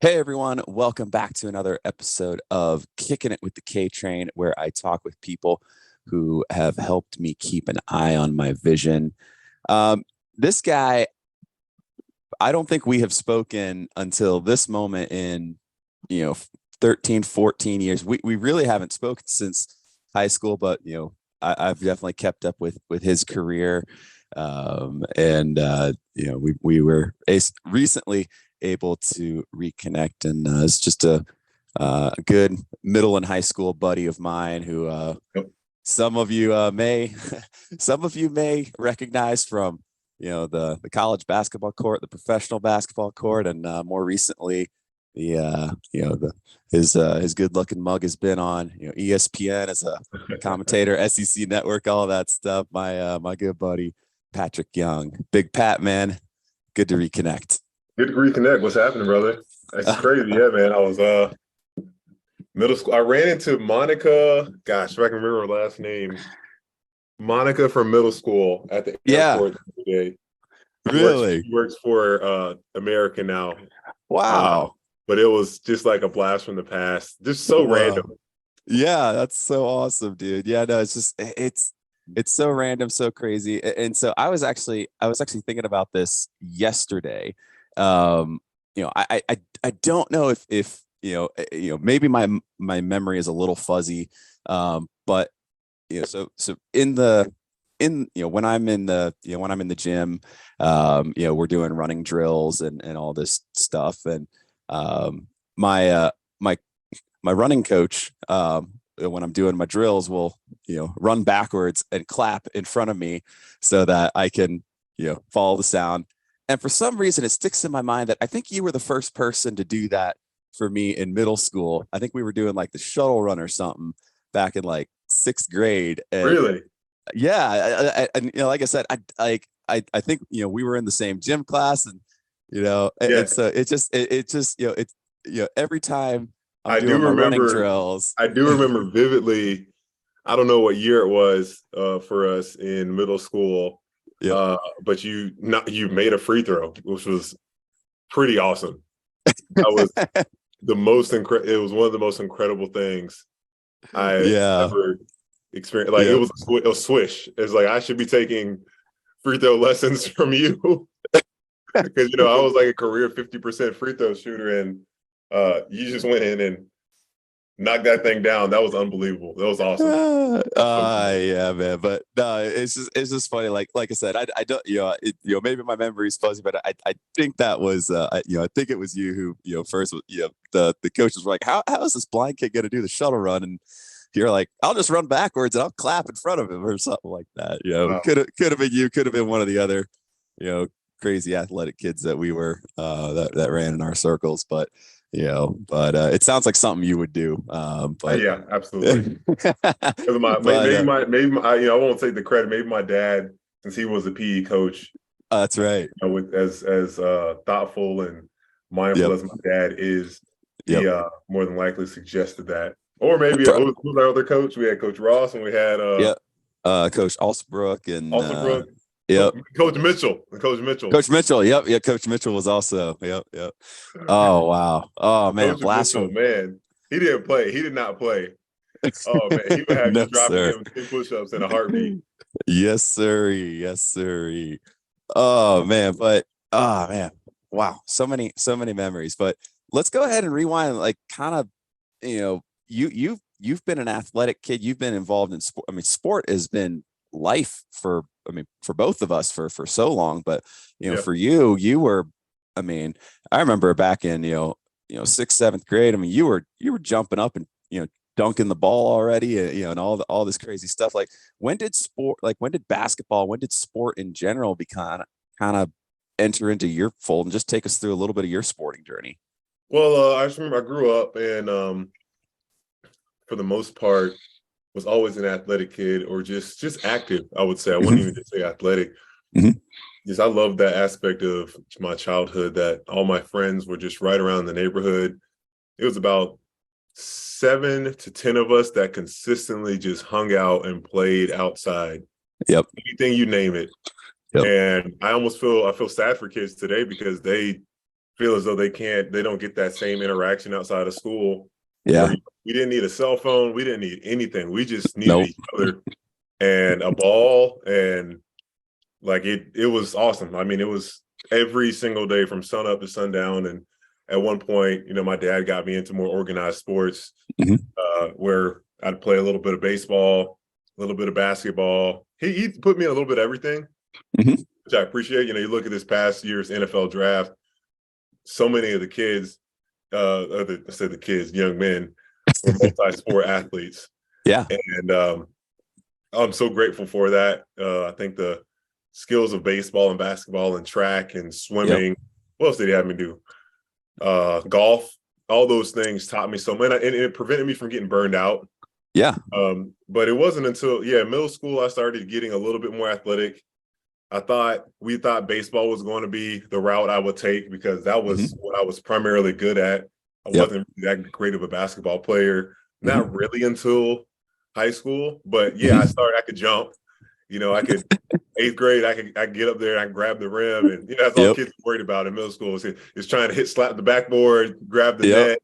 Hey everyone, welcome back to another episode of Kicking It with the KTrain, where I talk with people who have helped me keep an eye on my vision. This guy, I don't think we have spoken until this moment in, 13, 14 years. We really haven't spoken since high school, but, I've definitely kept up with his career. We were recently able to reconnect, and it's just a good middle and high school buddy of mine who Yep. some of you may some of you may recognize from the college basketball court, the professional basketball court, and more recently his good looking mug has been on ESPN as a commentator, SEC Network, all that stuff. My good buddy Patric Young, Big Pat, man, good to reconnect. Good to reconnect. What's happening, brother? That's crazy. Yeah, man. I was middle school. I ran into Monica. Gosh, if I can remember her last name. Monica from middle school at the Yeah, airport the other day. really. She works for American now. Wow. But it was just like a blast from the past. Just so random. Yeah, that's so awesome, dude. Yeah, no, it's so random, so crazy. And so I was actually thinking about this yesterday. I don't know if maybe my memory is a little fuzzy. But so when I'm in the gym, we're doing running drills and all this stuff. And my running coach, when I'm doing my drills, will run backwards and clap in front of me so that I can follow the sound. And for some reason, it sticks in my mind that I think you were the first person to do that for me in middle school. I think we were doing like the shuttle run or something back in like sixth grade. And Really? yeah, and like I said, I think we were in the same gym class, and Yeah. so every time I'm I do doing my running remember. drills. I do remember vividly. I don't know what year it was for us in middle school. Yep. But you made a free throw, which was pretty awesome. That was it was one of the most incredible things I've Yeah. ever experienced. Like Yeah. it was a swish. It's like I should be taking free throw lessons from you because I was like a career 50% free throw shooter, and you just went in and knocked that thing down. That was unbelievable. That was awesome. Yeah, man. But no, it's just funny. Like I said, I don't, maybe my memory is fuzzy, but I think that was, I think it was you who, first, the coaches were like, how is this blind kid going to do the shuttle run? And you're like, I'll just run backwards and I'll clap in front of him or something like that. Wow. Could have been you, could have been one of the other, crazy athletic kids that we were, that ran in our circles. But it sounds like something you would do. But Yeah, absolutely. but I won't take the credit. Maybe my dad, since he was a PE coach, that's right. with as thoughtful and mindful Yep. as my dad is, Yep. he more than likely suggested that. Or maybe who was our other coach? We had Coach Ross, and we had Yep. Coach Alsbrook and Alsbrook. Yep. Coach Mitchell. Coach Mitchell. Coach Mitchell. Yep. Yeah. Coach Mitchell was also. Yep. Yep. Oh wow. Oh man. Coach Blast Mitchell, from. man. He didn't play. He did not play. Oh man, he would have No, you dropping sir. him 10 push-ups in a heartbeat. Yes, sir. Yes, sir. Oh man. But oh man. Wow. So many memories. But let's go ahead and rewind. Like kind of, you've been an athletic kid. You've been involved in sport. I mean, sport has been life for both of us for so long. But Yeah. for you were. I remember back in sixth, seventh grade. I mean, you were jumping up and dunking the ball already. And all this crazy stuff. Like when did basketball? When did sport in general kind of enter into your fold? And just take us through a little bit of your sporting journey. Well, I just remember I grew up and for the most part was always an athletic kid or just active, I would say. I wouldn't even just say athletic. Mhm. Just I love that aspect of my childhood that all my friends were just right around the neighborhood. It was about 7 to 10 of us that consistently just hung out and played outside. Yep. Anything you name it. Yep. And I feel sad for kids today because they feel as though they don't get that same interaction outside of school. Yeah. We didn't need a cell phone. We didn't need anything. We just needed Nope. each other and a ball. And like, it was awesome. I mean, it was every single day from sun up to sundown. And at one point, my dad got me into more organized sports, where I'd play a little bit of baseball, a little bit of basketball. He put me in a little bit of everything, which I appreciate. You look at this past year's NFL draft, so many of the kids, the kids, young men, were multi-sport athletes. Yeah. And I'm so grateful for that. I think the skills of baseball and basketball and track and swimming, what else did he have me do? Golf, all those things taught me so much, and it prevented me from getting burned out. Yeah. But it wasn't until middle school I started getting a little bit more athletic. We thought baseball was going to be the route I would take because that was what I was primarily good at. I wasn't that great of a basketball player, not really until high school. But I could jump. I could 8th grade. I could get up there and I could grab the rim, and that's all kids were worried about in middle school is trying to slap the backboard, grab the net.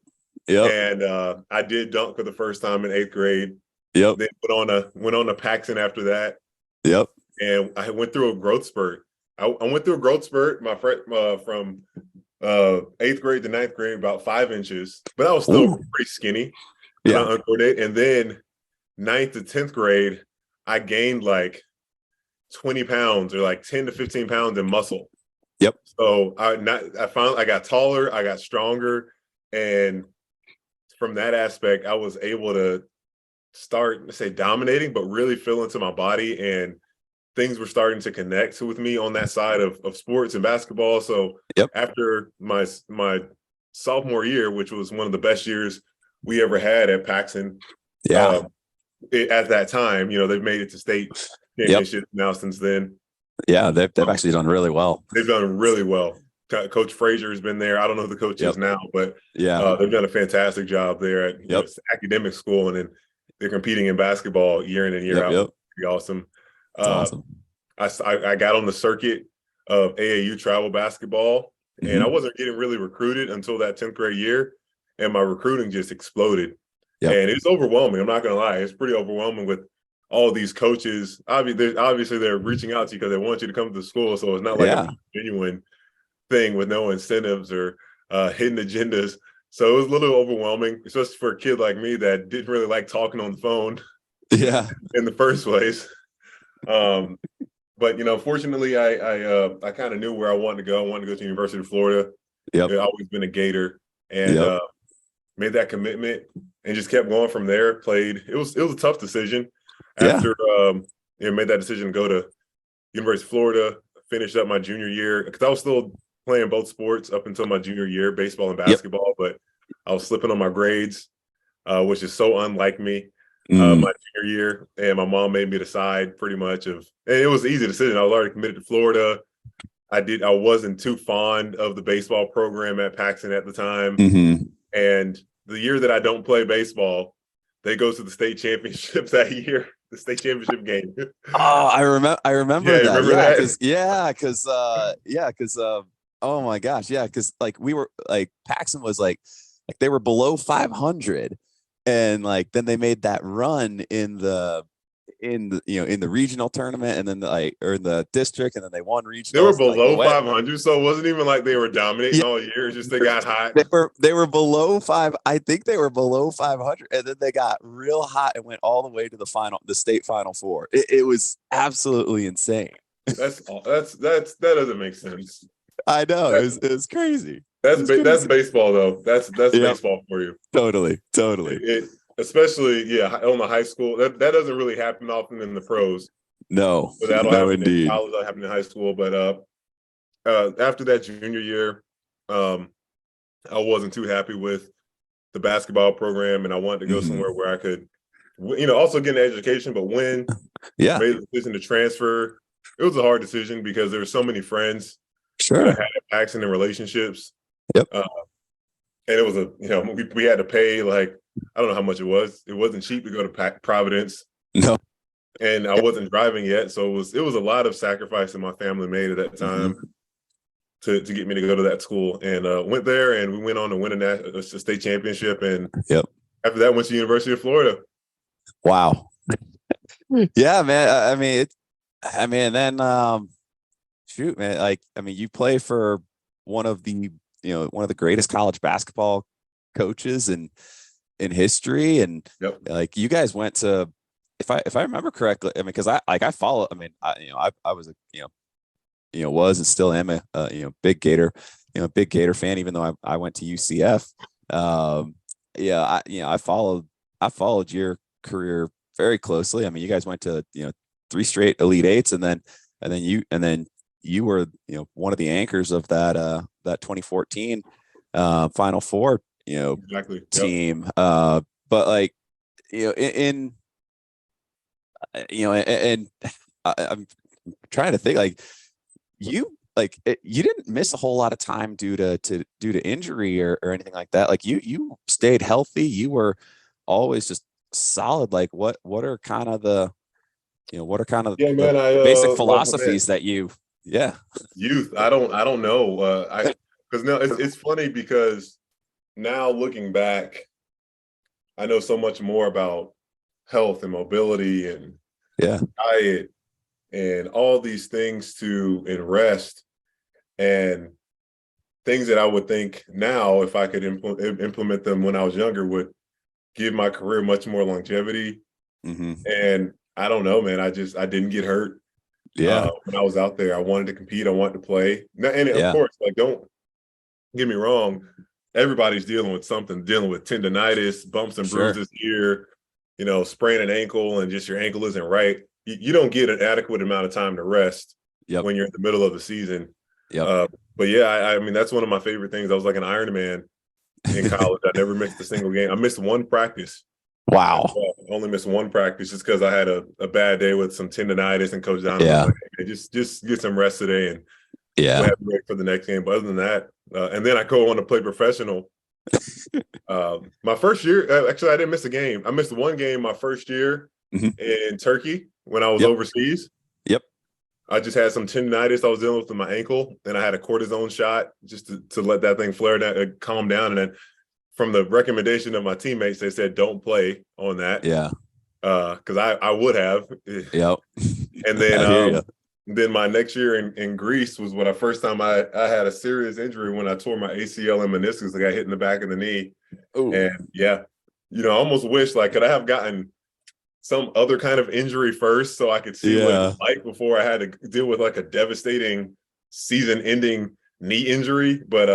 And I did dunk for the first time in 8th grade. Then went on to Paxton after that. And I went through a growth spurt. I went through a growth spurt from 8th grade to 9th grade, about 5 inches, but I was still pretty skinny. And then 9th to 10th grade, I gained like 20 pounds or like 10 to 15 pounds in muscle. So I got taller, I got stronger. And from that aspect, I was able to start, dominating, but really feel into my body, and things were starting to connect with me on that side of sports and basketball. So after my sophomore year, which was one of the best years we ever had at Paxton, at that time, they've made it to state championships now since then. Yeah, they've actually done really well. They've done really well. Coach Frazier has been there. I don't know who the coach is now, but they've done a fantastic job there at academic school, and then they're competing in basketball year in and year out. Pretty awesome. Awesome. I got on the circuit of AAU travel basketball, and I wasn't getting really recruited until that 10th grade year, and my recruiting just exploded. And it's overwhelming. I'm not going to lie. It's pretty overwhelming with all these coaches. Obviously, they're reaching out to you because they want you to come to the school. So it's not like a genuine thing with no incentives or hidden agendas. So it was a little overwhelming, especially for a kid like me that didn't really like talking on the phone in the first place. But fortunately, I kind of knew where I wanted to go. I wanted to go to the University of Florida. I've always been a Gator, and made that commitment and just kept going from there. It was a tough decision after made that decision to go to University of Florida. Finished up my junior year because I was still playing both sports up until my junior year, baseball and basketball, but I was slipping on my grades, which is so unlike me. My junior year, and my mom made me decide pretty much and it was an easy decision. I was already committed to Florida. I wasn't too fond of the baseball program at Paxton at the time. And the year that I don't play baseball, they go to the state championships that year, the state championship game. Oh, I remember that. Remember that? Because oh my gosh, because like we were like Paxton was like they were below 500. And like then they made that run in the regional tournament, and then in the district, and then they won regional. They were below 500, so it wasn't even like they were dominating all year. It's just they got hot. They were below 5. I think they were below 500, and then they got real hot and went all the way to the state final 4. It was absolutely insane. That doesn't make sense. I know it was crazy. That's baseball though. That's baseball for you. Totally. Especially on the high school. That doesn't really happen often in the pros. No, but that'll happen indeed. in college. That'll happen in high school. But after that junior year, I wasn't too happy with the basketball program, and I wanted to go somewhere where I could, also get an education, but win. Made the decision to transfer. It was a hard decision because there were so many friends that I had at Paxton and relationships. And it was we had to pay I don't know how much it was. It wasn't cheap to go to Providence. No. And I wasn't driving yet. So it was a lot of sacrifice that my family made at that time to get me to go to that school, and went there, and we went on to win a state championship. And Yep. after that, went to the University of Florida. Wow. Yeah, man. I mean, then shoot, man. Like, I mean, you play for one of the greatest college basketball coaches in history, and Yep. like you guys went to, if I remember correctly, I mean, because I follow. I mean, I was a was and still am a big Gator fan, even though I went to UCF. Yeah, I followed your career very closely. I mean, you guys went to 3 straight Elite Eights, and then you were one of the anchors of that 2014 Final Four Exactly. team. But like in and I'm trying to think, like you didn't miss a whole lot of time due to injury or anything like that. Like you stayed healthy. You were always just solid. Like what are kind of the Yeah, man. basic Well, man, philosophies that youth. I don't know. Because now it's funny because now looking back, I know so much more about health and mobility and yeah diet and all these things and rest and things that I would think now, if I could implement them when I was younger, would give my career much more longevity. mm-hmm. And I don't know, man. I didn't get hurt. Yeah. When I was out there, I wanted to compete. I wanted to play. And of Yeah. course, like, don't get me wrong. Everybody's dealing with something, dealing with tendonitis, bumps and Sure. bruises here, sprain an ankle and just your ankle isn't right. You don't get an adequate amount of time to rest Yep. when you're in the middle of the season. Yep. But yeah, I mean, that's one of my favorite things. I was like an Ironman in college. I never missed a single game. I missed one practice. Wow. I only missed one practice just because I had a bad day with some tendonitis, and Coach Donovan Yeah. was like, hey, just get some rest today, and Yeah. we'll have to wait for the next game. But other than that, and then I go on to play professional. My first year, actually, I didn't miss a game. I missed one game my first year in Turkey when I was overseas. Yep. I just had some tendonitis I was dealing with my ankle, and I had a cortisone shot just to let that thing flare down, calm down. And then from the recommendation of my teammates, they said, don't play on that. Yeah. Because I would have. Yep. And then my next year in Greece was when first time I had a serious injury when I tore my ACL and meniscus. I got hit in the back of the knee. Ooh. And yeah, I almost wish, like, could I have gotten some other kind of injury first so I could see what it was like before I had to deal with like a devastating season-ending knee injury. But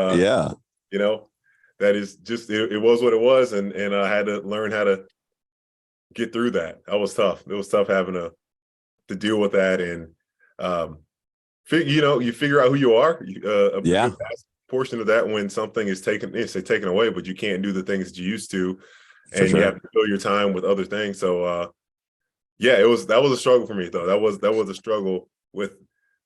that is just it was what it was, and I had to learn how to get through that. That was tough. It was tough having to deal with that, and you figure out who you are. A good portion of that when something is taken away, but you can't do the things that you used to, and you have to fill your time with other things. So that was a struggle for me, though. That was a struggle with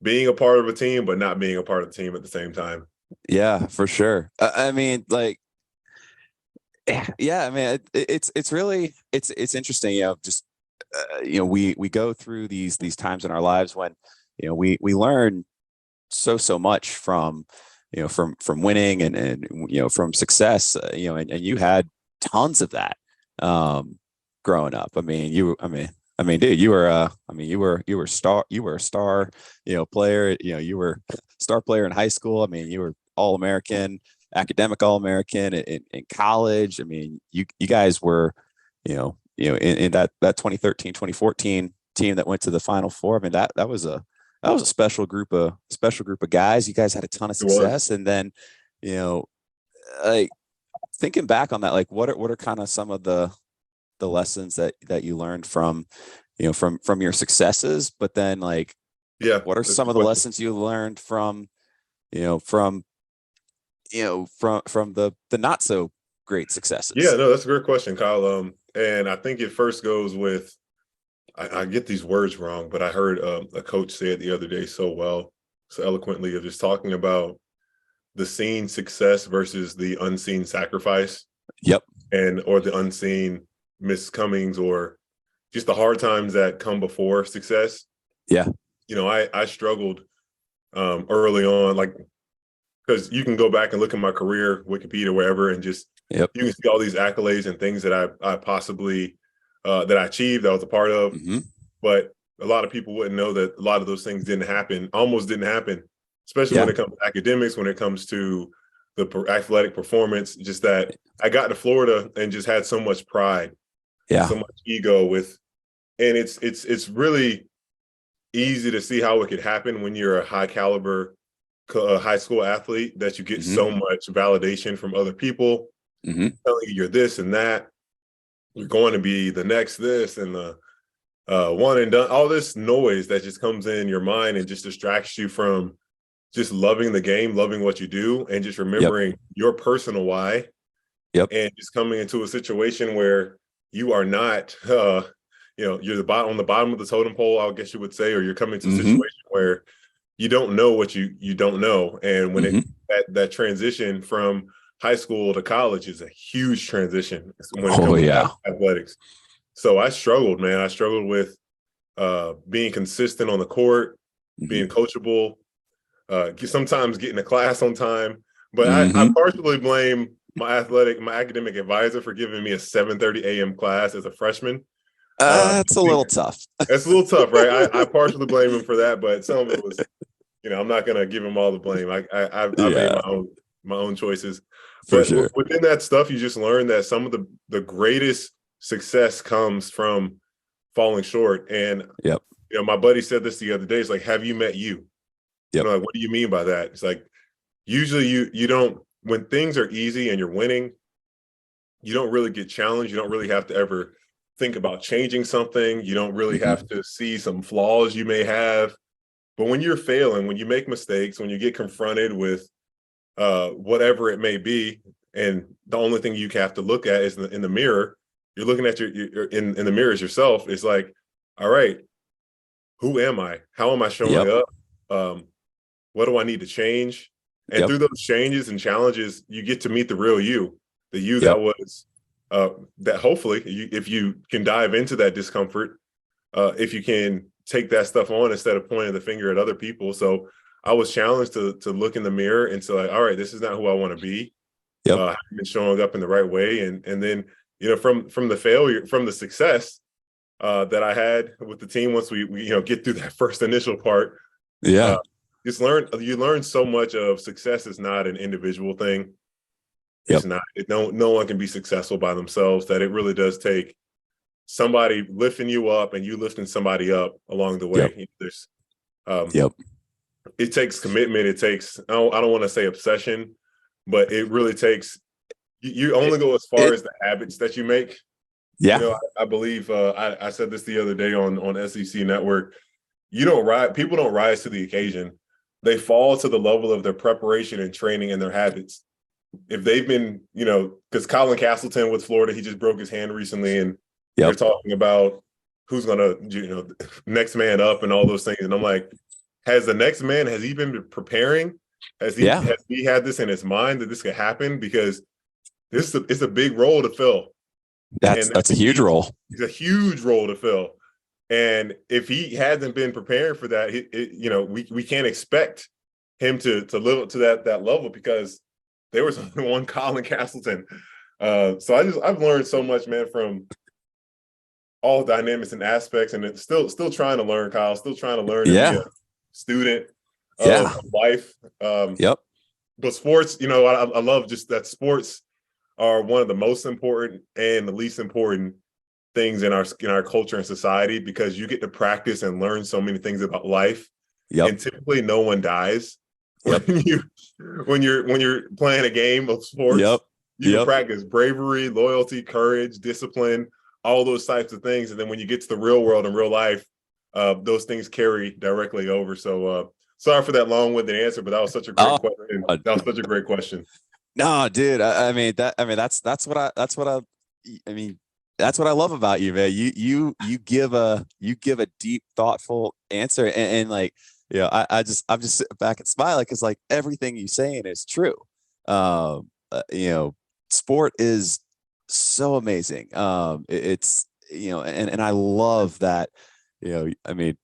being a part of a team, but not being a part of the team at the same time. Yeah, for sure. I mean, like, yeah, I mean, it's really interesting. Just we go through these times in our lives when we learn so much from from winning and from success. And you had tons of that growing up. I mean, dude, you were a star player. You were a star player in high school. I mean, you were All-American, academic All-American in college. I mean, you guys were, in that 2013, 2014 team that went to the Final Four. I mean, that was a special group of guys. You guys had a ton of success. And then, like, thinking back on that, like, what are kind of some of the lessons that you learned from your successes, but then, like, what are some of the lessons you learned from the not so great successes? Yeah, no, that's a great question, Kyle. And I think it first goes with, I get these words wrong, but I heard a coach say it the other day so eloquently, of just talking about the seen success versus the unseen sacrifice. Yep. Or the unseen miscomings, or just the hard times that come before success. Yeah. I struggled early on. Like, because you can go back and look at my career, Wikipedia, wherever, and just Yep. you can see all these accolades and things that I possibly that I achieved, that I was a part of. Mm-hmm. But a lot of people wouldn't know that a lot of those things didn't happen, almost didn't happen, especially Yeah. when it comes to academics, when it comes to the athletic performance. Just that I got to Florida and just had so much pride and Yeah. so much ego with, and it's really easy to see how it could happen when you're a high caliber high school athlete, that you get Mm-hmm. so much validation from other people Mm-hmm. telling you you're this and that, you're going to be the next this and the one and done, all this noise that just comes in your mind and just distracts you from just loving the game, loving what you do, and just Yep. remembering your personal why. Yep. And just coming into a situation where you are not, you're on the bottom of the totem pole, I guess you would say, or you're coming to a Mm-hmm. situation where you don't know what you don't know. And when Mm-hmm. that transition from high school to college is a huge transition when it Oh, comes yeah. to athletics. So I struggled, man. I struggled with being consistent on the court, Mm-hmm. being coachable, sometimes getting to class on time. But I Mm-hmm. partially blame my academic advisor for giving me a 7:30 a.m. class as a freshman. It's a little tough. It's a little tough, right? I partially blame him for that, but some of it was, I'm not gonna give him all the blame. I made Yeah, my own choices. for But sure. within that stuff, you just learn that some of the greatest success comes from falling short. And Yep. my buddy said this the other day. It's like, have you met you? Yep. Like, what do you mean by that? It's like, usually you don't, when things are easy and you're winning, you don't really get challenged. You don't really have to ever think about changing something. You don't really Mm-hmm. have to see some flaws you may have. But when you're failing, when you make mistakes, when you get confronted with whatever it may be, and the only thing you have to look at is in the mirror, you're looking at your in the mirror as yourself. It's like, all right, who am I? How am I showing Yep. up? What do I need to change? And Yep. through those changes and challenges, you get to meet the real you, the you Yep. that was that hopefully, if you can dive into that discomfort, if you can take that stuff on instead of pointing the finger at other people. So I was challenged to look in the mirror and say, like, all right, this is not who I want to be. Yep. I haven't been showing up in the right way, and then from the failure, from the success that I had with the team, once we get through that first initial part, Yeah. you learn so much of success is not an individual thing. Yep. It's not. No one can be successful by themselves. That it really does take somebody lifting you up and you lifting somebody up along the way. Yep. There's, Yep. it takes commitment. It takes, I don't want to say obsession, but it really takes, you only go as far as the habits that you make. Yeah. I believe, I said this the other day on SEC Network. People don't rise to the occasion. They fall to the level of their preparation and training and their habits. If they've been, because Colin Castleton with Florida, he just broke his hand recently, and they're Yep. talking about who's gonna, next man up and all those things. And I'm like, has he been preparing? Has he had this in his mind that this could happen? Because it's a big role to fill. That's a huge role. It's a huge role to fill. And if he hasn't been preparing for that, we can't expect him to live up to that level, because there was only one Colin Castleton. So I've learned so much, man, from all dynamics and aspects, and it's still trying to learn, Kyle. Still trying to learn to be a student of life. Yep. But sports, I love just that sports are one of the most important and the least important things in our culture and society, because you get to practice and learn so many things about life. Yep. And typically no one dies Yep. when you're playing a game of sports. Yep. You can practice bravery, loyalty, courage, discipline, all those types of things. And then when you get to the real world and real life, those things carry directly over. So sorry for that long-winded answer, but that was such a great question. That was such a great question. No, dude. I mean, that's what that's what I love about you, man. You give a deep, thoughtful answer, and like, I'm just sitting back and smiling, because like everything you're saying is true. Sport is so amazing. It's and I love that. I mean,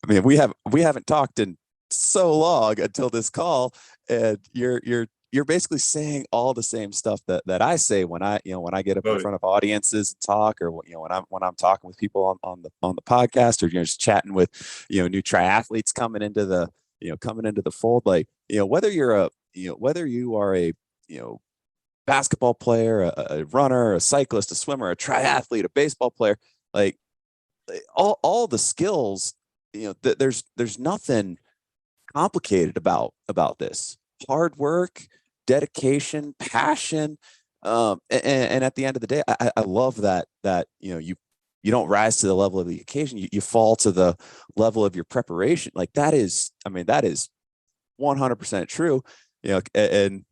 we haven't talked in so long until this call, and you're basically saying all the same stuff that I say when I get up in Love it. front of audiences and talk, or when I'm talking with people on the podcast, or just chatting with new triathletes coming into the fold. Like, whether you are a basketball player, a runner, a cyclist, a swimmer, a triathlete, a baseball player, like all the skills, there's nothing complicated about this. Hard work, dedication, passion, and at the end of the day, I love that you don't rise to the level of the occasion. You fall to the level of your preparation. Like, that is 100% true. And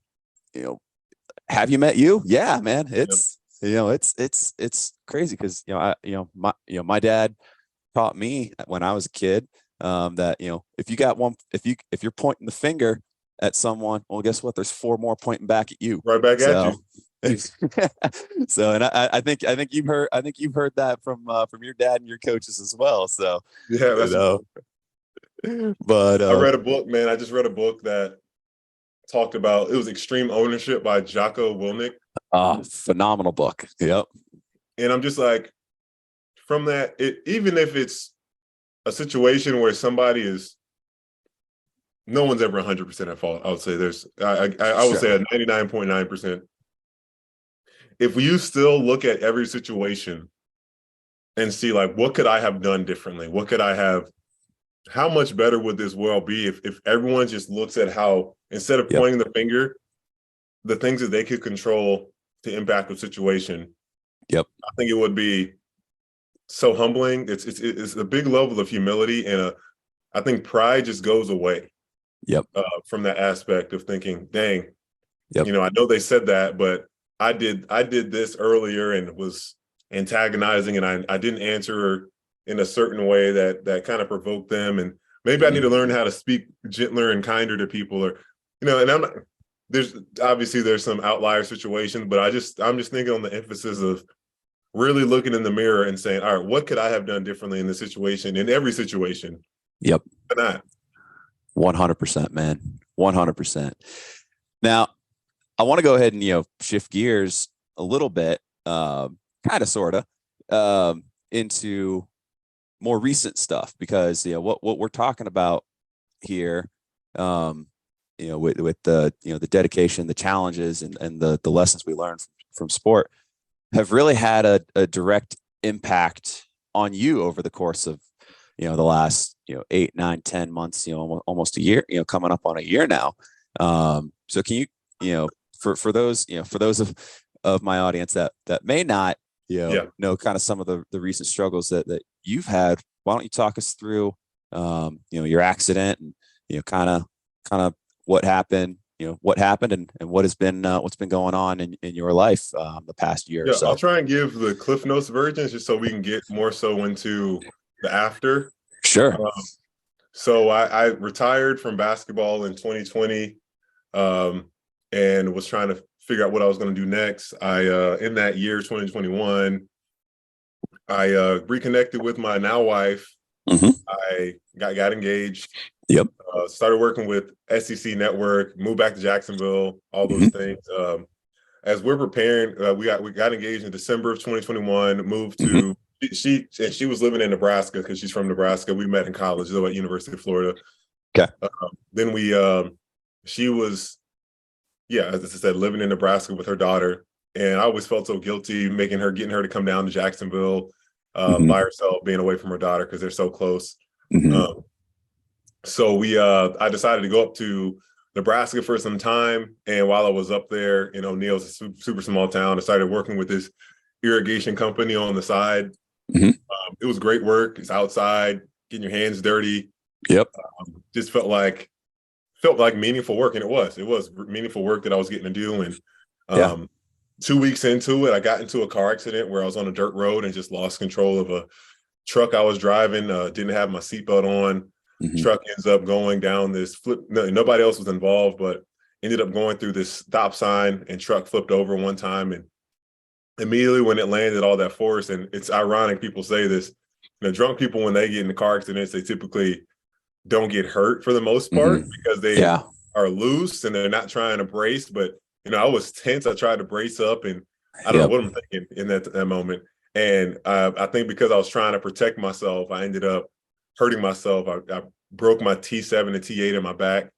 have you met you? Yeah, man. Yep. It's crazy because my dad taught me when I was a kid, that if you're pointing the finger at someone, well, guess what? There's four more pointing back at you. Right back at So, you. so, and I think you've heard that from your dad and your coaches as well. So, Yeah, you that's. know, but I read a book, man. I just read a book that talked about, it was Extreme Ownership by Jocko Willink. Phenomenal book. Yep. And I'm just like, from that, even if it's a situation where somebody is, no one's ever 100% at fault. I would say I would say a 99.9%. If you still look at every situation and see, like, what could I have done differently? What could I have, how much better would this world be if everyone just looks at how, instead of Yep. pointing the finger, the things that they could control to impact the situation. Yep. I think it would be so humbling. It's a big level of humility, and I think pride just goes away. Yep. From that aspect of thinking, dang, Yep. I know they said that, but I did this earlier and was antagonizing, and I didn't answer in a certain way that kind of provoked them, and maybe I need to learn how to speak gentler and kinder to people, or and I'm not. There's some outlier situations, but I'm just thinking on the emphasis of really looking in the mirror and saying, all right, what could I have done differently in this situation, in every situation? Yep. Why not? 100%, man. 100%. Now, I want to go ahead and shift gears a little bit, kind of, sort of, into more recent stuff, because what we're talking about here, with the the dedication, the challenges, and the lessons we learned from sport have really had a direct impact on you over the course of the last 8, 9, 10 months, almost a year, coming up on a year now. So can you for those of my audience that may not know kind of some of the recent struggles that you've had, why don't you talk us through your accident, and kind of what happened, and what's been going on in your life the past year or Yeah, so. I'll try and give the Cliff Notes version just so we can get more so into the after. Sure. So I retired from basketball in 2020, and was trying to figure out what I was going to do next. In that year, 2021, I reconnected with my now wife. Mm-hmm. I got engaged. Yep. Started working with SEC Network, moved back to Jacksonville, all those things. As we're preparing, we got engaged in December of 2021, moved to, she was living in Nebraska because she's from Nebraska. We met in college, though, at University of Florida. Okay. Then she was, as I said, living in Nebraska with her daughter. And I always felt so guilty getting her to come down to Jacksonville by herself, being away from her daughter because they're so close. So I decided to go up to Nebraska for some time. And while I was up there, Neil's a super small town. I started working with this irrigation company on the side. It was great work. It's outside, getting your hands dirty. Yep. Just felt like meaningful work. And it was meaningful work that I was getting to do. And 2 weeks into it, I got into a car accident where I was on a dirt road and just lost control of a truck I was driving. Didn't have my seatbelt on. Truck ends up going down this flip. No, nobody else was involved, but ended up going through this stop sign, and truck flipped over one time. And immediately when it landed, all that force, and it's ironic people say this, drunk people, when they get into car accidents, they typically don't get hurt for the most part because they are loose and they're not trying to brace. But I was tense. I tried to brace up, and I don't know Yep. what I'm thinking in that moment. And I think because I was trying to protect myself, I ended up hurting myself. I broke my T7 and T8 in my back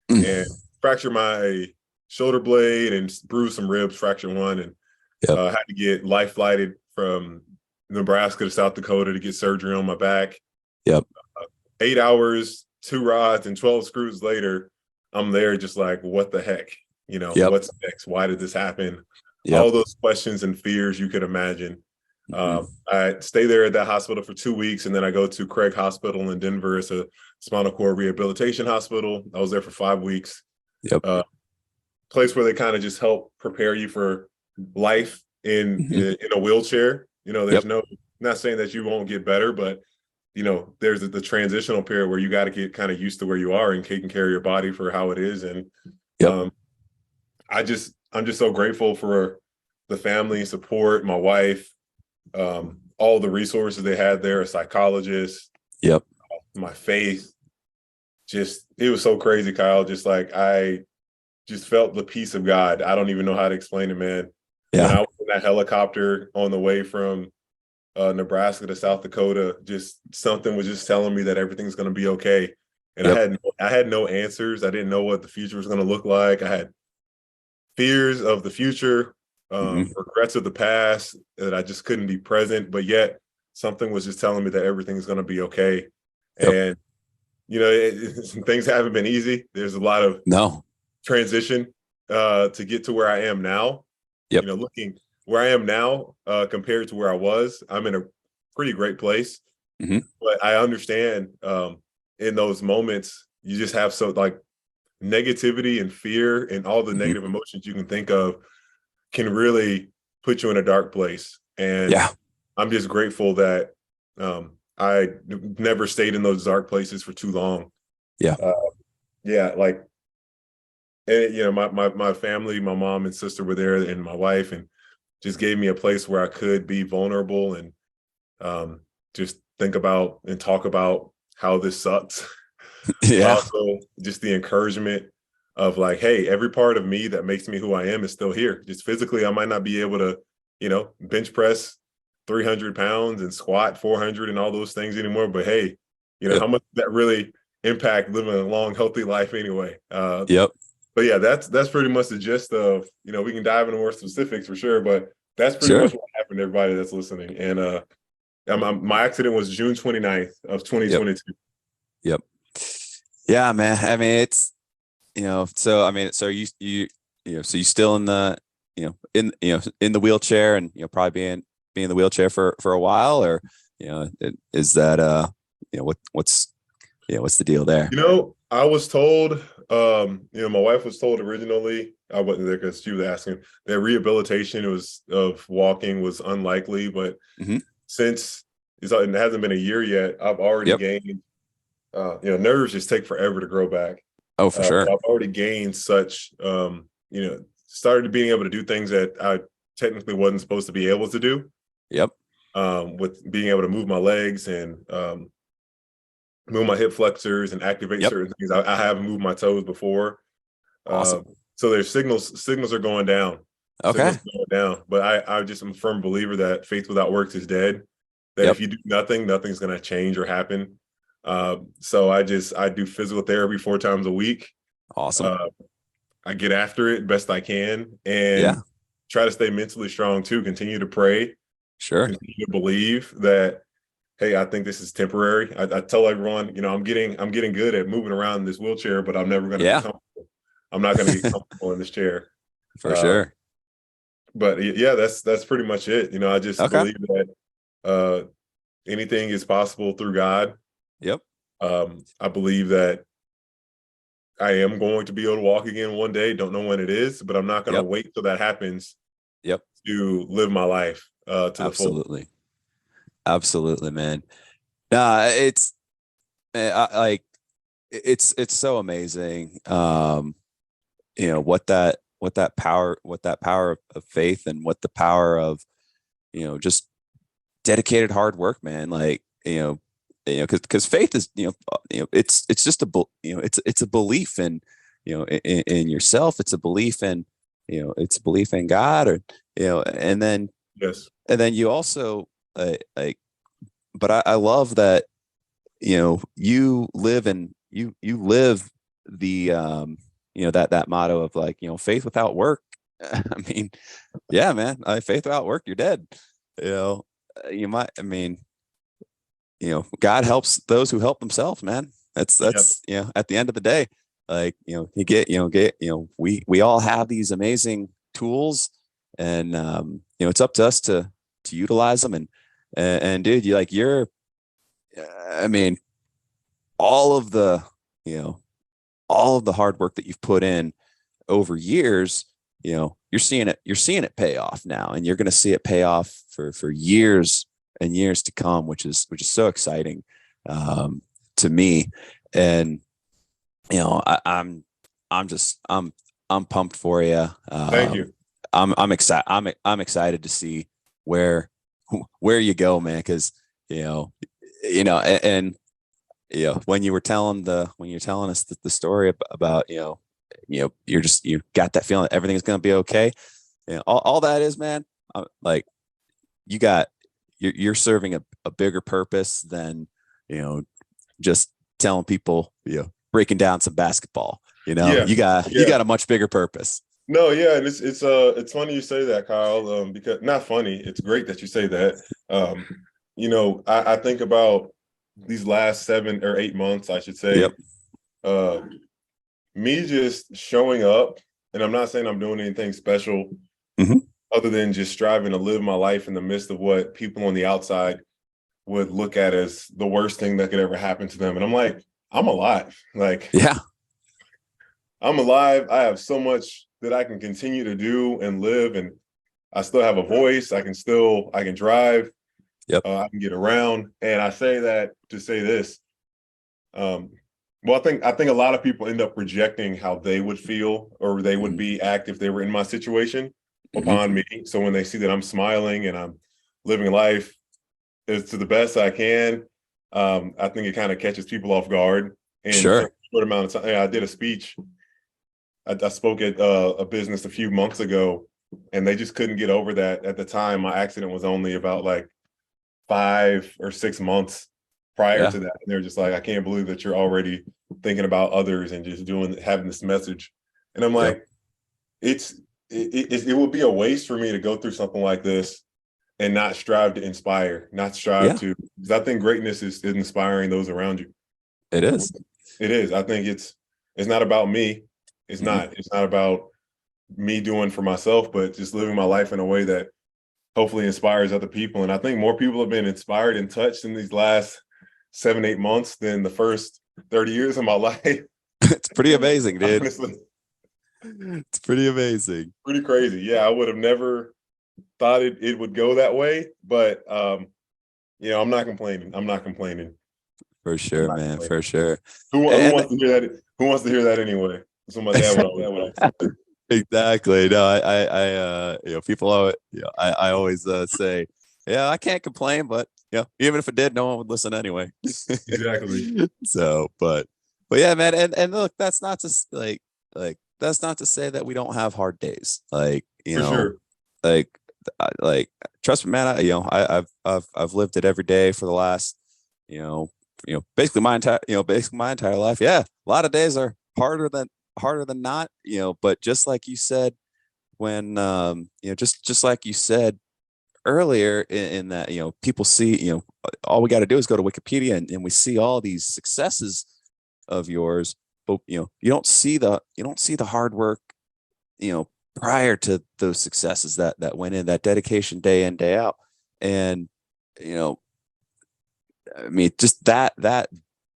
and Mm. fractured my shoulder blade and bruised some ribs, fractured one, and Yep. had to get life flighted from Nebraska to South Dakota to get surgery on my back. Yep. 8 hours, 2 rods, and 12 screws later, I'm there just like, what the heck? Yep. What's next? Why did this happen? Yep. All those questions and fears you could imagine. Mm-hmm. I stay there at that hospital for 2 weeks, and then I go to Craig Hospital in Denver. It's a spinal cord rehabilitation hospital. I was there for 5 weeks. Yep. Place where they kind of just help prepare you for life in a wheelchair. There's Yep. not saying that you won't get better, but there's the transitional period where you got to get kind of used to where you are and taking care of your body for how it is. And Yep. I'm just so grateful for the family support, my wife, all the resources they had there, a psychologist, Yep. my faith. It was so crazy, Kyle. Just like I just felt the peace of God. I don't even know how to explain it, man. Yeah. When I was in that helicopter on the way from Nebraska to South Dakota, just something was just telling me that everything's going to be okay. And Yep. I had no answers. I didn't know what the future was going to look like. I had fears of the future, regrets of the past that I just couldn't be present. But yet something was just telling me that everything's going to be okay. Yep. And things haven't been easy. There's a lot of transition to get to where I am now. Yep. Looking where I am now compared to where I was, I'm in a pretty great place. But I understand in those moments, you just have negativity and fear and all the negative emotions you can think of can really put you in a dark place. And I'm just grateful that I never stayed in those dark places for too long. And my family, my mom and sister were there, and my wife, and just gave me a place where I could be vulnerable and just think about and talk about how this sucks. But also just the encouragement of like, hey, every part of me that makes me who I am is still here. Just physically, I might not be able to, bench press 300 pounds and squat 400 and all those things anymore. But hey, how much that really impact living a long, healthy life anyway. But yeah, that's pretty much the gist of, we can dive into more specifics for sure, but that's pretty much what happened to everybody that's listening. And my accident was June 29th of 2022. Yep. Yeah, man. I mean, it's, so, I mean, so so you still in the, in the wheelchair and, probably be in the wheelchair for a while, or, is that, what's the deal there? I was told, my wife was told originally, I wasn't there because she was asking, that rehabilitation of walking was unlikely, but since it hasn't been a year yet, I've already gained, nerves just take forever to grow back. Oh, for sure. I've already gained such, started being able to do things that I technically wasn't supposed to be able to do. With being able to move my legs and move my hip flexors and activate certain things. I haven't moved my toes before. Awesome. So there's signals are going down. Okay. But I just am a firm believer that faith without works is dead. That if you do nothing, nothing's going to change or happen. So I do physical therapy 4 times a week. Awesome. I get after it best I can and try to stay mentally strong too. Continue to pray. Sure. Continue to believe that, hey, I think this is temporary. I tell everyone, I'm getting good at moving around in this wheelchair, but I'm never going to be comfortable. I'm not going to get comfortable in this chair. For sure. But yeah, that's pretty much it. I just believe that anything is possible through God. Yep. I believe that I am going to be able to walk again one day. Don't know when it is, but I'm not going to wait till that happens. To live my life to the full. Absolutely, man. It's it's so amazing. What that power of faith and what the power of, just dedicated hard work, man. Like, because faith is, it's just it's a belief in in yourself. It's a belief in, it's a belief in God, or, and then, Yes. you also, like, but I love that, you live and you live the, that motto of, like, faith without work. I mean, yeah, man, faith without work, you're dead. You know, you might, I mean, God helps those who help themselves, man. Yeah. That's, at the end of the day, like, we all have these amazing tools, and, it's up to us to utilize them. And dude, I mean, all of the, all of the hard work that you've put in over years, you're seeing it pay off now, and you're going to see it pay off for years and years to come, which is so exciting, to me. And, I'm pumped for you. Thank you. I'm excited. I'm excited to see where you go, man. Cause, and when you're telling us the story about, you got that feeling that everything's going to be okay. All that is, man, like, you're serving a bigger purpose than, just telling people, breaking down some basketball. Yeah. You got a much bigger purpose. No, yeah, and it's funny you say that, Kyle. Because not funny, it's great that you say that. I think about these last 7 or 8 months, I should say. Yep. Me just showing up, and I'm not saying I'm doing anything special, other than just striving to live my life in the midst of what people on the outside would look at as the worst thing that could ever happen to them. And I'm like, I'm alive. Like, yeah, I'm alive. I have so much that I can continue to do and live, and I still have a voice. I can drive. Yep. I can get around. And I say that to say this. Well, I think a lot of people end up projecting how they would feel or they would be act if they were in my situation upon me. So when they see that I'm smiling and I'm living life as to the best I can, I think it kind of catches people off guard. And sure. for a short amount of time, I did a speech. I spoke at a business a few months ago, and they just couldn't get over that. At the time, my accident was only about like 5 or 6 months prior to that. And they're just like, I can't believe that you're already thinking about others and just having this message. And I'm like, it would be a waste for me to go through something like this and not strive to inspire, not strive to, because I think greatness is inspiring those around you. It is. It is. I think it's not about me. It's not about me doing for myself, but just living my life in a way that hopefully inspires other people. And I think more people have been inspired and touched in these last 7, 8 months than the first 30 years of my life. It's pretty amazing, dude. Honestly. It's pretty amazing. Pretty crazy. Yeah, I would have never thought it would go that way. But I'm not complaining. I'm not complaining. For sure, man. For sure. Who wants to hear that? Who wants to hear that anyway? Somebody Exactly. No, I people always, I always say, yeah, I can't complain, but even if it did, no one would listen anyway. Exactly. So, but yeah, man, and look, that's not to like that's not to say that we don't have hard days. Like, For sure. like trust me, man. I've lived it every day for the last, basically my entire life. Yeah, a lot of days are harder than not. But just like you said, when just like you said earlier, in that, people see, all we got to do is go to Wikipedia and we see all these successes of yours, but you don't see the hard work, prior to those successes that went in, that dedication day in, day out. And I mean, just that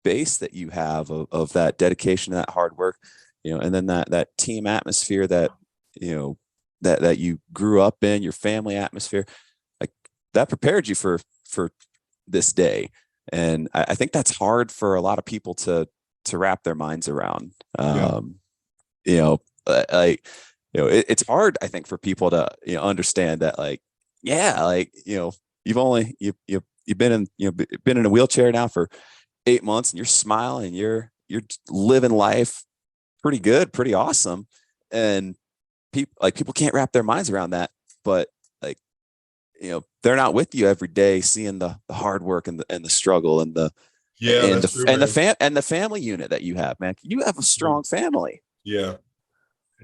base that you have of that dedication, that hard work, and then that team atmosphere that that you grew up in, your family atmosphere, like, that prepared you for this day. And I think that's hard for a lot of people to wrap their minds around. It's hard, I think, for people to understand that, like, you've been in a wheelchair now for 8 months, and you're smiling, and you're living life pretty good, pretty awesome. And people can't wrap their minds around that, but like, they're not with you every day, seeing the hard work and the struggle and the Yeah, and that's the true, and the man. fam and the family unit that you have, man. You have a strong family. Yeah.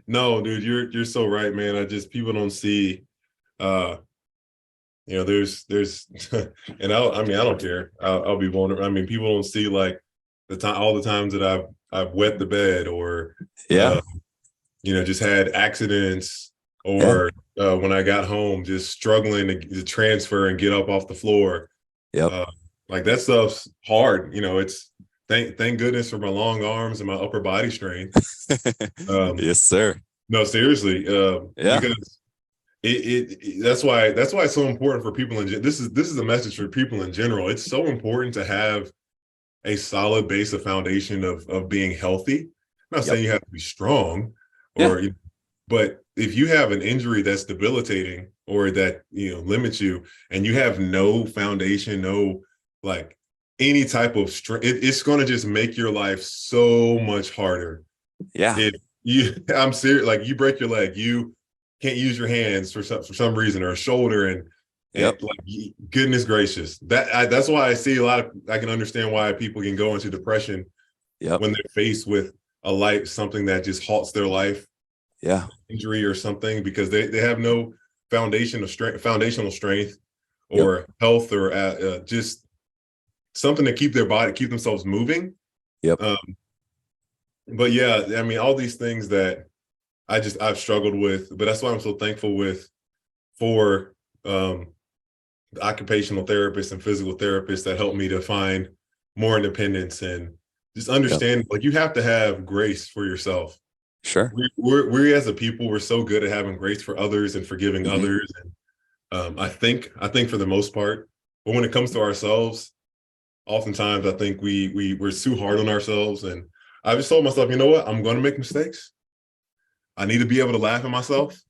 No, dude, you're so right, man. People don't see, uh, there's and I mean, I don't care. I'll be vulnerable. I mean, people don't see like all the times that I've wet the bed, or Yeah. just had accidents, Yeah. or when I got home, just struggling to transfer and get up off the floor. Yep. Uh, like that stuff's hard. It's thank goodness for my long arms and my upper body strength. Yes, sir. No, seriously, Yeah. because that's why it's so important for people this is a message for people in general. It's so important to have a solid base of foundation of being healthy. I'm not Yep. saying you have to be strong, Yeah. but if you have an injury that's debilitating or that limits you, and you have no foundation, no like any type of strength, it's going to just make your life so much harder. Yeah. If I'm serious, like you break your leg, you can't use your hands for some reason, or a shoulder, and Yep. like goodness gracious, that's why I can understand why people can go into depression Yep. when they're faced with something that just halts their life, Yeah. injury or something, because they have no foundational strength Yep. or health, or just something to keep themselves moving. Yep. But yeah, I mean, all these things that I've struggled with, but that's why I'm so thankful for the occupational therapists and physical therapists that help me to find more independence, and just Yep. understand, like, you have to have grace for yourself. Sure. We as a people, we're so good at having grace for others and forgiving Mm-hmm. others. And I think for the most part, but when it comes to ourselves, oftentimes I think we're too hard on ourselves. And I just told myself, you know what, I'm going to make mistakes. I need to be able to laugh at myself.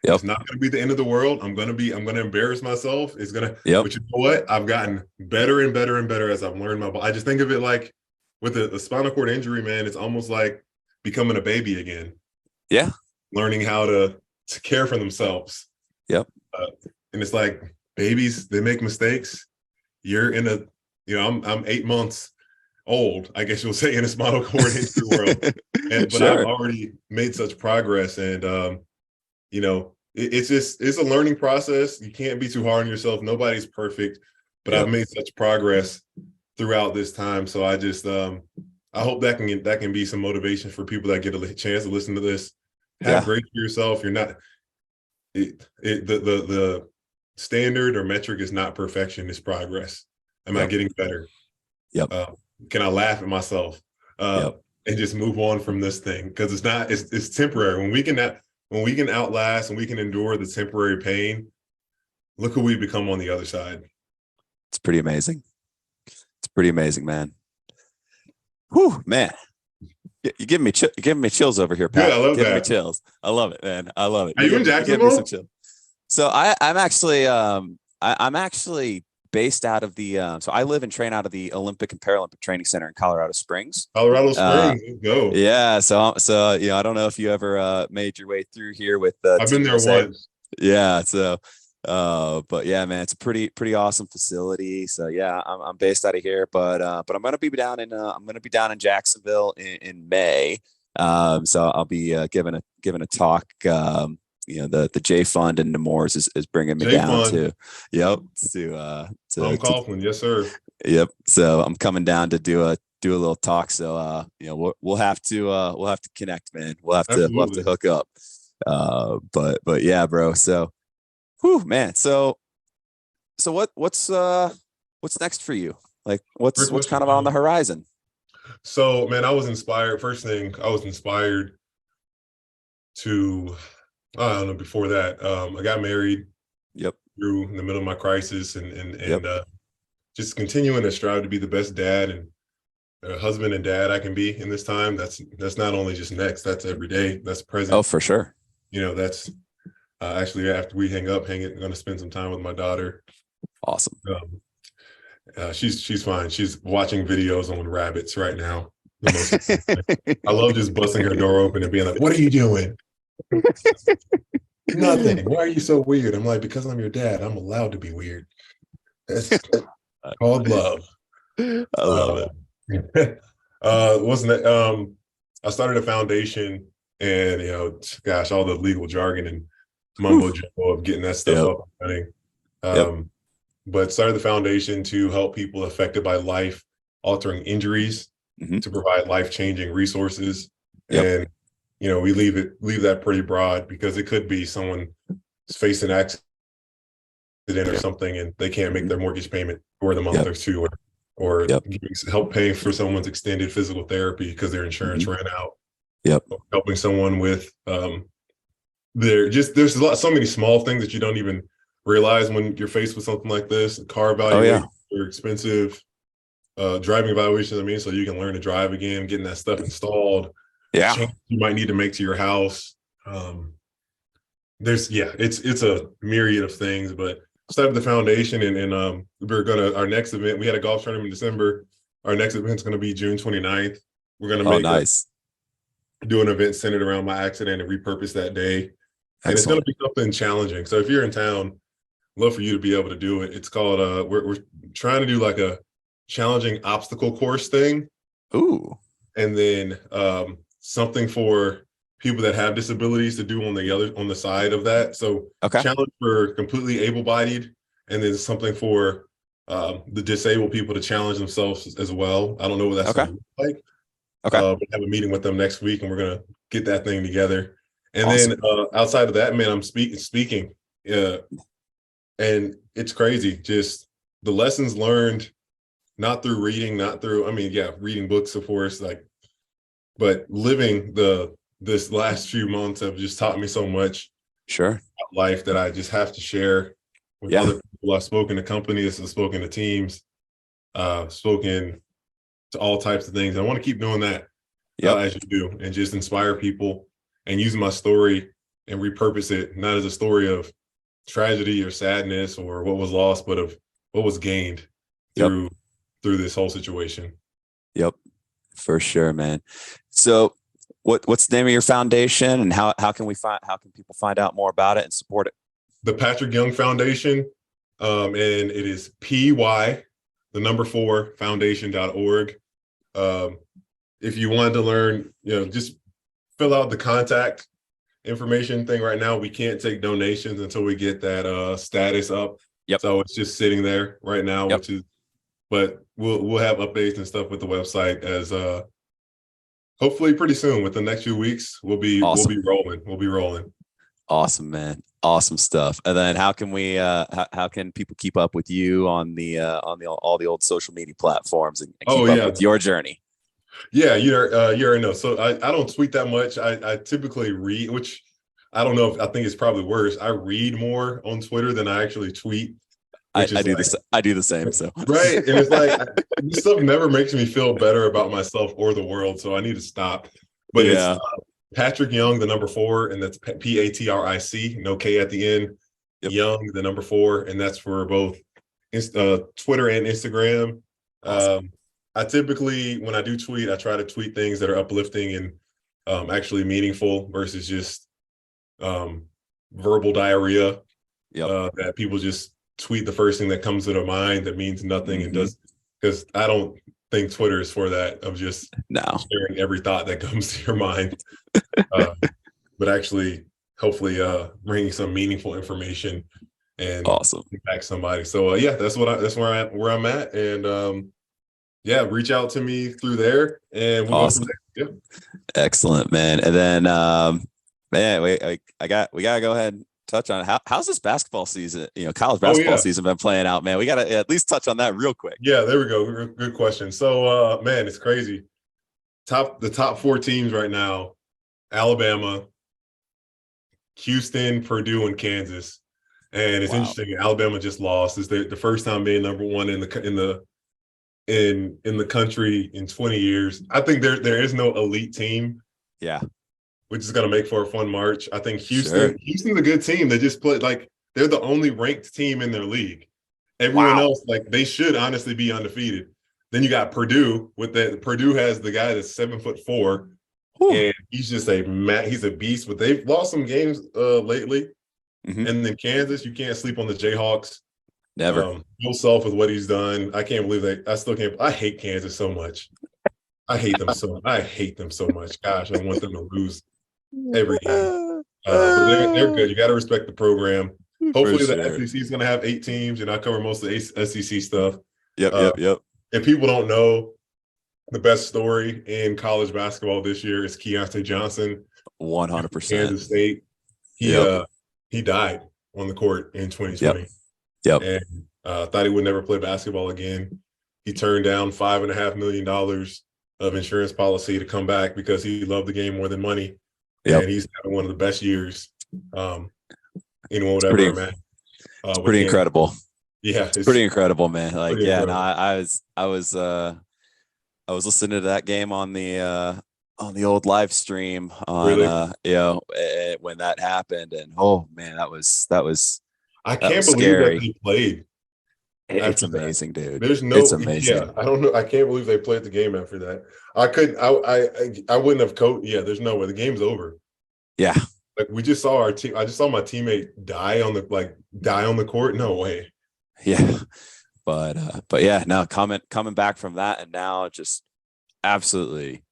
Yep. It's not going to be the end of the world. I'm going to embarrass myself. Yep. But you know what? I've gotten better and better and better as I've learned I just think of it like with the spinal cord injury, man, it's almost like becoming a baby again. Yeah. Learning how to care for themselves. Yep. And it's like babies, they make mistakes. You're in I'm 8 months old, I guess you'll say, in a spinal cord injury world. But Sure. I've already made such progress. And it's a learning process. You can't be too hard on yourself. Nobody's perfect, but Yep. I've made such progress throughout this time. So I just I hope that can be some motivation for people that get a chance to listen to this. Have grace for yourself. You're not the standard or metric is not perfection, it's progress. Am I getting better? Yep. Can I laugh at myself and just move on from this thing? Because it's temporary. When we can outlast and we can endure the temporary pain, look who we become on the other side. It's pretty amazing. It's pretty amazing, man. Whew, man. You're giving me chills over here, Pat. Yeah, I love giving that. Me chills. I love it, man. I love it. Are you in Jacksonville? You give me some chills. So I'm actually I'm actually based out of the so I live and train out of the Olympic and Paralympic Training Center in Colorado Springs. Colorado Springs, let's go. Yeah, so I don't know if you ever made your way through here with I've been there once. Yeah, so but yeah, man, it's a pretty awesome facility. So yeah, I'm based out of here, but I'm gonna be down in Jacksonville in May. So I'll be giving a talk. The J Fund in Nemours is bringing me down to, yep, to Tom Coughlin, yes sir. Yep. So I'm coming down to do a little talk. So we'll have to connect, man. We'll have to hook up. But yeah, bro. So, whew, man. So what's next for you? Like what's kind of on the horizon? So, man, I was inspired. First thing, I was inspired to, I don't know, before that, I got married. Yep. Through in the middle of my crisis, and just continuing to strive to be the best dad and husband and dad I can be in this time. That's not only just next, that's every day, that's present. Oh, for sure. That's actually after we hang up, I'm going to spend some time with my daughter. Awesome. She's fine. She's watching videos on rabbits right now. The most. I love just busting her door open and being like, "What are you doing?" Nothing. Why are you so weird? I'm like, because I'm your dad. I'm allowed to be weird. It's called love. I love it. Wasn't it? I started a foundation, and gosh, all the legal jargon and mumbo Whew. jumbo of getting that stuff Yep. up and running. Yep. But started the foundation to help people affected by life-altering injuries Hmm. to provide life-changing resources. Yep. And we leave that pretty broad because it could be someone facing an accident or something, and they can't make their mortgage payment for the month Yep. or two, or Yep. help paying for someone's extended physical therapy because their insurance Hmm. ran out. Yep. Or helping someone with there's so many small things that you don't even realize when you're faced with something like this. Car Oh yeah. evaluation are expensive. Driving evaluations, so you can learn to drive again, getting that stuff installed. Yeah. Change you might need to make to your house. It's a myriad of things, but started the foundation, and our next event. We had a golf tournament in December. Our next event's gonna be June 29th. We're gonna Oh, nice. do an event centered around my accident and repurpose that day. And it's gonna Excellent. be something challenging. So if you're in town, love for you to be able to do it. It's called we're trying to do like a challenging obstacle course thing, Ooh. and then something for people that have disabilities to do on the side of that. So Okay. challenge for completely able-bodied, and then something for the disabled people to challenge themselves as well. I don't know what that's Okay. going to look like. Okay. We have a meeting with them next week, and we're gonna get that thing together. And Awesome. then outside of that, man, I'm speaking, and it's crazy. Just the lessons learned, not through reading, not through. Reading books, of course, but living this last few months have just taught me so much Sure. about life that I just have to share with Yeah. other people. I've spoken to companies, I've spoken to teams, spoken to all types of things. I want to keep doing that Yep. as you do, and just inspire people and using my story and repurpose it, not as a story of tragedy or sadness or what was lost, but of what was gained Yep. through this whole situation. Yep. For sure, man. So what's the name of your foundation, and how can people find out more about it and support it? The Patric Young Foundation, and it is PY4 foundation.org. If you wanted to learn, just fill out the contact information thing. Right now we can't take donations until we get that status up. Yep. So it's just sitting there right now. Yep. But we'll have updates and stuff with the website as hopefully pretty soon. With the next few weeks, Awesome. We'll be rolling. Awesome, man. Awesome stuff. And then how can how can people keep up with you on all the old social media platforms and keep up with your journey? Yeah, you already know. So I don't tweet that much. I typically read, which I don't know if I think it's probably worse. I read more on Twitter than I actually tweet. I do the same. So right, and it's like this stuff never makes me feel better about myself or the world. So I need to stop. But it's Patric Young, the number 4, and that's PATRIC, no K at the end. Yep. Young, the number 4, and that's for both Twitter and Instagram. Awesome. I typically, when I do tweet, I try to tweet things that are uplifting and actually meaningful versus just verbal diarrhea. Yep. That people just tweet the first thing that comes to their mind that means nothing and does, because I don't think Twitter is for that, of just sharing every thought that comes to your mind, but actually hopefully bringing some meaningful information and impact somebody. So that's where I'm at, and reach out to me through there, and we'll go from there. Yep. Excellent, man. And then man, we gotta go ahead and touch on how's this basketball season, college basketball season been playing out, man? We gotta at least touch on that real quick. Yeah, there we go. Good question. So man, it's crazy. The top 4 teams right now: Alabama, Houston, Purdue, and Kansas. And it's interesting. Alabama just lost. It's the first time being number 1 in the country in 20 years. I think there is no elite team. Yeah. Which is going to make for a fun March. I think Houston's a good team. They just played they're the only ranked team in their league. Everyone else, they should honestly be undefeated. Then you got Purdue with that. Purdue has the guy that's 7'4", and he's just he's a beast. But they've lost some games lately. Mm-hmm. And then Kansas, you can't sleep on the Jayhawks. Never. Bill Self with what he's done. I can't believe that. I still can't. I hate Kansas so much. I hate them so much. Gosh, I want them to lose every game. But they're good. You got to respect the program. Hopefully, the SEC is going to have 8 teams, and I cover most of the SEC stuff. Yep. And people don't know the best story in college basketball this year is Keontae Johnson. 100%. Kansas State. He died on the court in 2020. Yep. And thought he would never play basketball again. He turned down $5.5 million of insurance policy to come back because he loved the game more than money. Yep. And he's having one of the best years anyone would ever imagine. It's pretty incredible. Yeah, it's pretty incredible, man. Like, yeah, incredible. No, I was listening to that game on the old live stream on really? When that happened, and oh man, that was I can't believe that they played. It's amazing, dude. There's no, it's amazing. Yeah, I don't know. I can't believe they played the game after that. I couldn't. I wouldn't have coached. Yeah, there's no way. The game's over. Yeah, like we just saw our team. I just saw my teammate die on the court. No way. Yeah, but yeah, no, coming back from that, and now just absolutely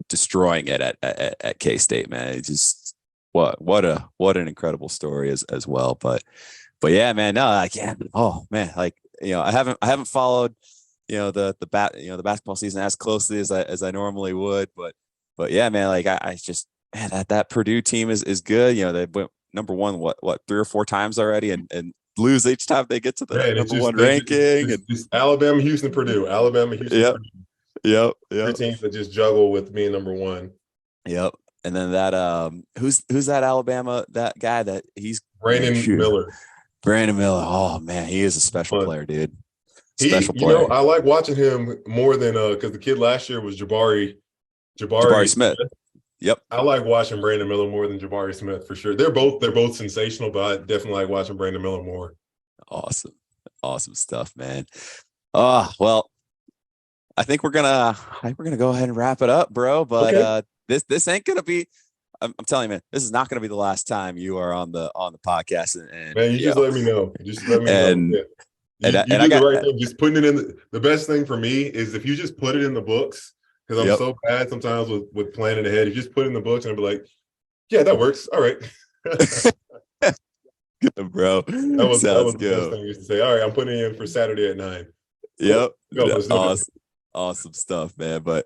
destroying it at K-State, man. It's just what an incredible story as well. But yeah, man, no, like, yeah, oh man, like, I haven't followed, the basketball season as closely as I normally would, but yeah, man, like I just, man, that Purdue team is good. They went number one, what 3 or 4 times already, and lose each time they get to the number one ranking. It's Alabama, Houston, Purdue, Alabama, Houston, yep. Purdue. Yep. 3 teams that just juggle with being number one. Yep. And then that who's that Alabama, that guy that he's Brandon Miller. Brandon Miller. Oh man, he is a special player, dude. Special player. I like watching him more than because the kid last year was Jabari Smith. Yep. I like watching Brandon Miller more than Jabari Smith for sure. They're both sensational, but I definitely like watching Brandon Miller more. Awesome stuff, man. Well, I think we're gonna go ahead and wrap it up, bro. But okay. This ain't gonna be. I'm telling you, man, this is not gonna be the last time you are on the podcast. And man, you just let me know. Just let me know. Yeah. You do the right thing. Just putting it in. The best thing for me is if you just put it in the books. Because I'm so bad sometimes with planning ahead. You just put it in the books and I'll be like, yeah, that works. All right. Good, bro. That was the best thing used to say. All right, I'm putting it in for Saturday at 9. Yep. Awesome stuff, man. But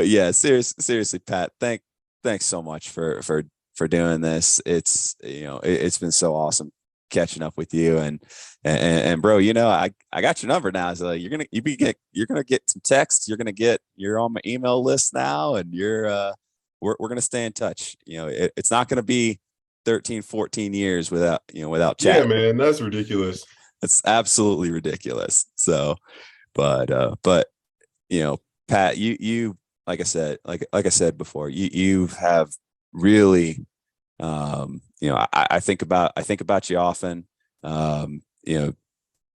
yeah, seriously, Pat, thanks so much for doing this. It's it's been so awesome catching up with you and bro, I got your number now, so you're gonna get some texts, you're on my email list now, and we're gonna stay in touch. It's not gonna be 13-14 years without chat. Yeah, man, that's ridiculous. It's absolutely ridiculous. So but Pat, you like I said before, you have really I think about you often,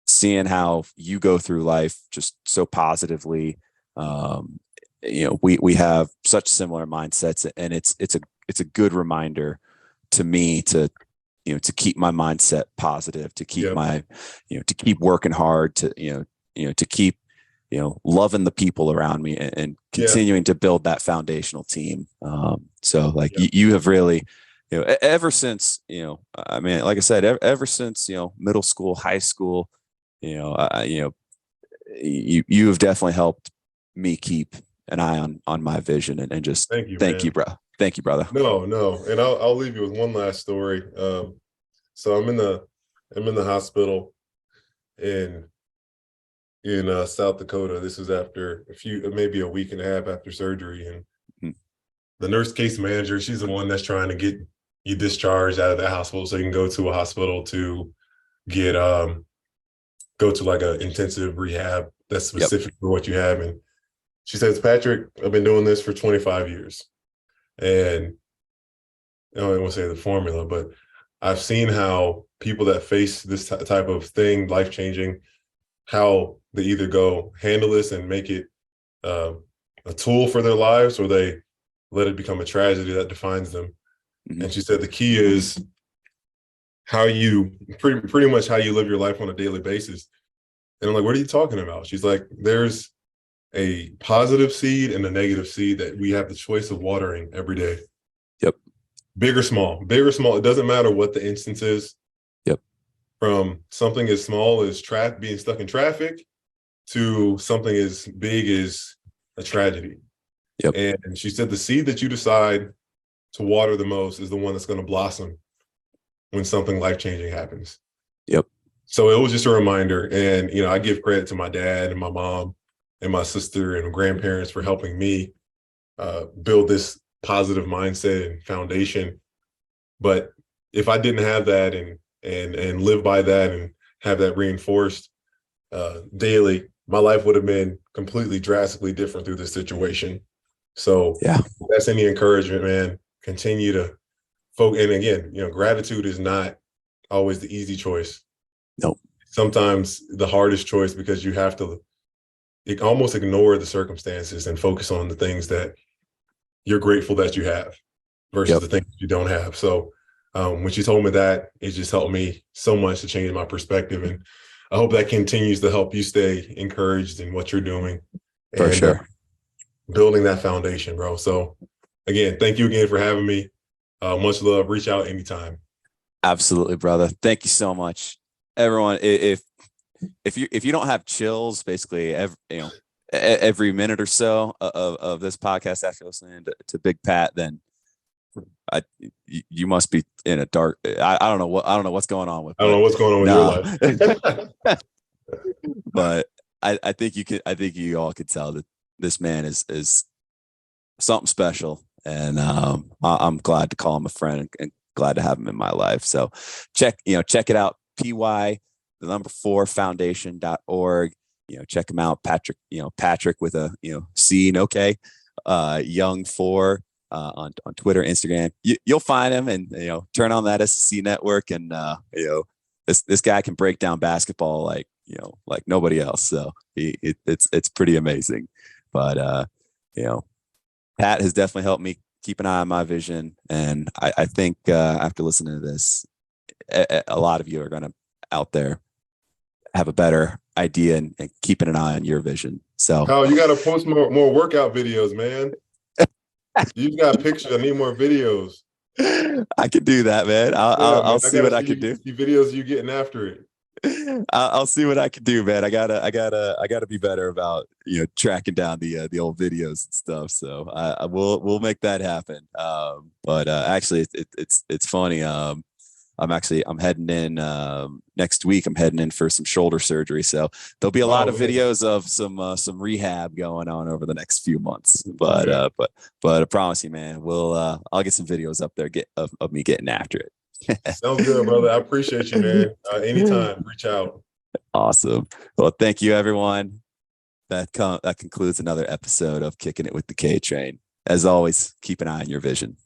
seeing how you go through life just so positively. We have such similar mindsets, and it's a good reminder to me to keep my mindset positive, to keep my, to keep working hard, to keep, loving the people around me and continuing to build that foundational team. So you have really, ever since, I mean, like I said, ever since, middle school, high school, you have definitely helped me keep an eye on my vision, and just thank you, bro. Thank you, brother. No. And I'll leave you with one last story. So I'm in the hospital in South Dakota. This was after maybe a week and a half after surgery. And the nurse case manager, she's the one that's trying to get you discharged out of that hospital so you can go to a hospital to get go to like an intensive rehab that's specific for what you have. And she says, Patrick, I've been doing this for 25 years. And I don't want to say the formula, but I've seen how people that face this type of thing, life-changing, how they either go handle this and make it a tool for their lives, or they let it become a tragedy that defines them. Mm-hmm. And she said the key is how you pretty much how you live your life on a daily basis. And I'm like, what are you talking about? She's like, there's a positive seed and a negative seed that we have the choice of watering every day. Yep. Big or small, big or small. It doesn't matter what the instance is. Yep. From something as small as being stuck in traffic to something as big as a tragedy. Yep. And she said the seed that you decide to water the most is the one that's going to blossom when something life-changing happens. Yep. So it was just a reminder. And, you know, I give credit to my dad and my mom and my sister and grandparents for helping me build this positive mindset and foundation. But if I didn't have that and live by that and have that reinforced daily, my life would have been completely drastically different through this situation. So yeah, if that's any encouragement, man. Continue to focus. And again, you know, gratitude is not always the easy choice. Nope. Sometimes the hardest choice, because you have to almost ignore the circumstances and focus on the things that you're grateful that you have versus the things you don't have. So when she told me that, it just helped me so much to change my perspective. And I hope that continues to help you stay encouraged in what you're doing. For sure. Building that foundation, bro. So again, thank you again for having me. Much love. Reach out anytime. Absolutely, brother. Thank you so much, everyone. If you don't have chills, basically every minute or so of this podcast after listening to Big Pat, then you must be in a dark. I don't know what's going on with. I don't know what's going on with your life. But I think you could. I think you all could tell that this man is something special. And I'm glad to call him a friend and glad to have him in my life. So check it out. PY4foundation.org. Check him out. Patric, Patric with a, C and OK, Young4 on Twitter, Instagram. You'll find him and, turn on that SEC network. And, this guy can break down basketball like nobody else. So it's pretty amazing. But, Pat has definitely helped me keep an eye on my vision. And I think after listening to this, a lot of you are going to out there have a better idea and keeping an eye on your vision. So, oh, you got to post more workout videos, man. You've got pictures. I need more videos. I can do that, man. I'll see what I can do. See videos of you getting after it. I'll see what I can do, man. I gotta be better about tracking down the old videos and stuff. So we'll make that happen. But actually, it's funny. I'm heading in next week. I'm heading in for some shoulder surgery, so there'll be a lot of videos of some rehab going on over the next few months. But I promise you, man, I'll get some videos up there of me getting after it. Sounds good, brother. I appreciate you, man. Anytime, reach out. Awesome. Well, thank you, everyone. That concludes another episode of Kicking It with the KTrain. As always, keep an eye on your vision.